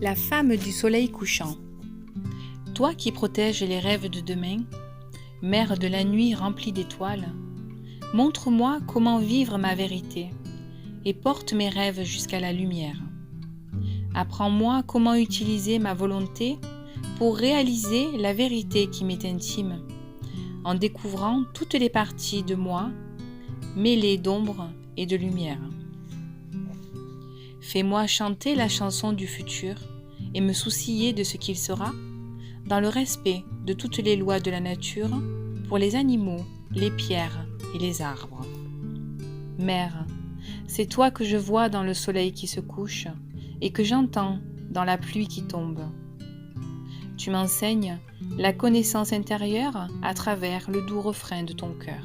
La femme du soleil couchant. Toi qui protèges les rêves de demain, mère de la nuit remplie d'étoiles, montre-moi comment vivre ma vérité et porte mes rêves jusqu'à la lumière. Apprends-moi comment utiliser ma volonté pour réaliser la vérité qui m'est intime, en découvrant toutes les parties de moi, mêlées d'ombre et de lumière. Fais-moi chanter la chanson du futur et me soucier de ce qu'il sera, dans le respect de toutes les lois de la nature, pour les animaux, les pierres et les arbres. Mère, c'est toi que je vois dans le soleil qui se couche et que j'entends dans la pluie qui tombe. Tu m'enseignes la connaissance intérieure à travers le doux refrain de ton cœur.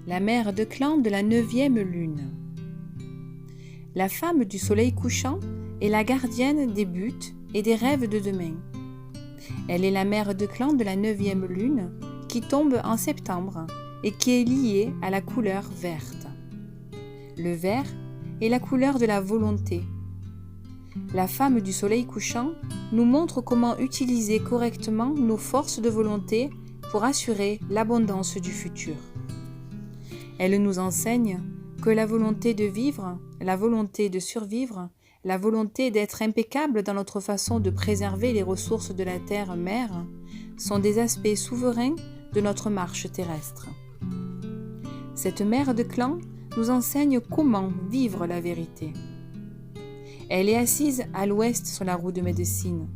La mère de clan de la 9e lune. La femme du soleil couchant est la gardienne des buts et des rêves de demain. Elle est la mère de clan de la 9e lune qui tombe en septembre et qui est liée à la couleur verte. Le vert est la couleur de la volonté. La femme du soleil couchant nous montre comment utiliser correctement nos forces de volonté pour assurer l'abondance du futur. Elle nous enseigne que la volonté de vivre, la volonté de survivre, la volonté d'être impeccable dans notre façon de préserver les ressources de la terre-mère sont des aspects souverains de notre marche terrestre. Cette mère de clan nous enseigne comment vivre la vérité. Elle est assise à l'ouest sur la roue de médecine.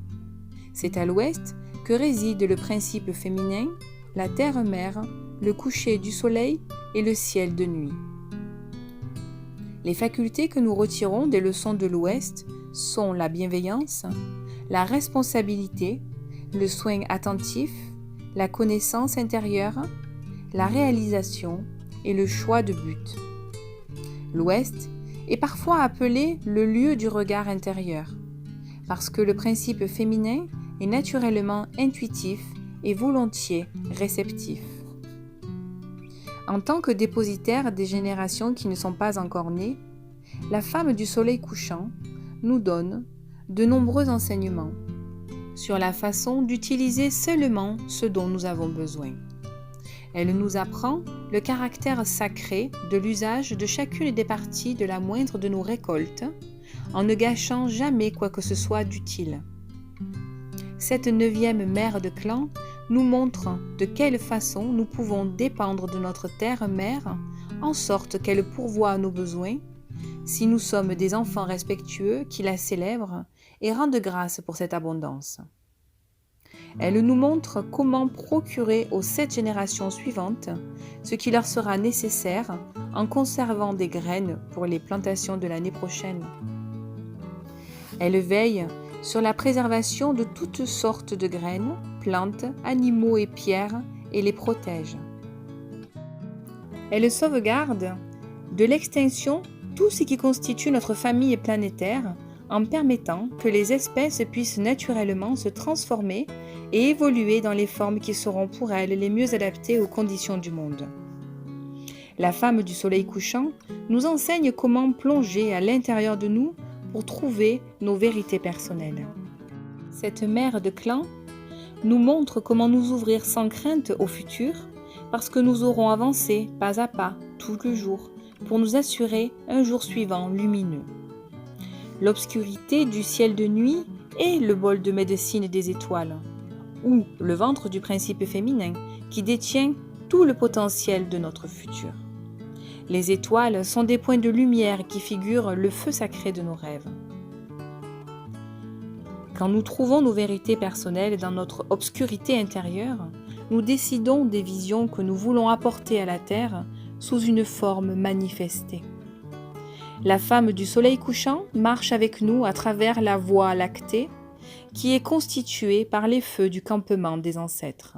C'est à l'ouest que réside le principe féminin, la terre-mère, le coucher du soleil et le ciel de nuit. Les facultés que nous retirons des leçons de l'Ouest sont la bienveillance, la responsabilité, le soin attentif, la connaissance intérieure, la réalisation et le choix de but. L'Ouest est parfois appelé le lieu du regard intérieur, parce que le principe féminin est naturellement intuitif et volontiers réceptif. En tant que dépositaire des générations qui ne sont pas encore nées, la femme du soleil couchant nous donne de nombreux enseignements sur la façon d'utiliser seulement ce dont nous avons besoin. Elle nous apprend le caractère sacré de l'usage de chacune des parties de la moindre de nos récoltes, en ne gâchant jamais quoi que ce soit d'utile. Cette 9e mère de clan nous montre de quelle façon nous pouvons dépendre de notre terre-mère en sorte qu'elle pourvoie à nos besoins, si nous sommes des enfants respectueux qui la célèbrent et rendent grâce pour cette abondance. Elle nous montre comment procurer aux 7 générations suivantes ce qui leur sera nécessaire en conservant des graines pour les plantations de l'année prochaine. Elle veille sur la préservation de toutes sortes de graines, plantes, animaux et pierres et les protège. Elle sauvegarde de l'extinction tout ce qui constitue notre famille planétaire en permettant que les espèces puissent naturellement se transformer et évoluer dans les formes qui seront pour elles les mieux adaptées aux conditions du monde. La femme du soleil couchant nous enseigne comment plonger à l'intérieur de nous pour trouver nos vérités personnelles. Cette mère de clan nous montre comment nous ouvrir sans crainte au futur parce que nous aurons avancé pas à pas tout le jour pour nous assurer un jour suivant lumineux. L'obscurité du ciel de nuit est le bol de médecine des étoiles, ou le ventre du principe féminin qui détient tout le potentiel de notre futur. Les étoiles sont des points de lumière qui figurent le feu sacré de nos rêves. Quand nous trouvons nos vérités personnelles dans notre obscurité intérieure, nous décidons des visions que nous voulons apporter à la Terre sous une forme manifestée. La femme du soleil couchant marche avec nous à travers la voie lactée qui est constituée par les feux du campement des ancêtres.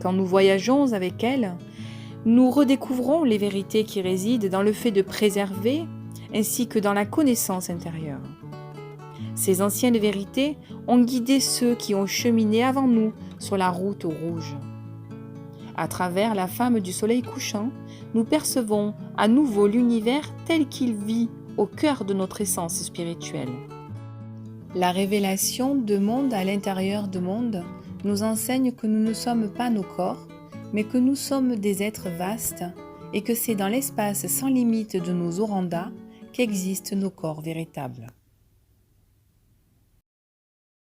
Quand nous voyageons avec elle, nous redécouvrons les vérités qui résident dans le fait de préserver ainsi que dans la connaissance intérieure. Ces anciennes vérités ont guidé ceux qui ont cheminé avant nous sur la route rouge. À travers la femme du soleil couchant, nous percevons à nouveau l'univers tel qu'il vit au cœur de notre essence spirituelle. La révélation de monde à l'intérieur de monde nous enseigne que nous ne sommes pas nos corps, mais que nous sommes des êtres vastes et que c'est dans l'espace sans limite de nos orandas qu'existent nos corps véritables.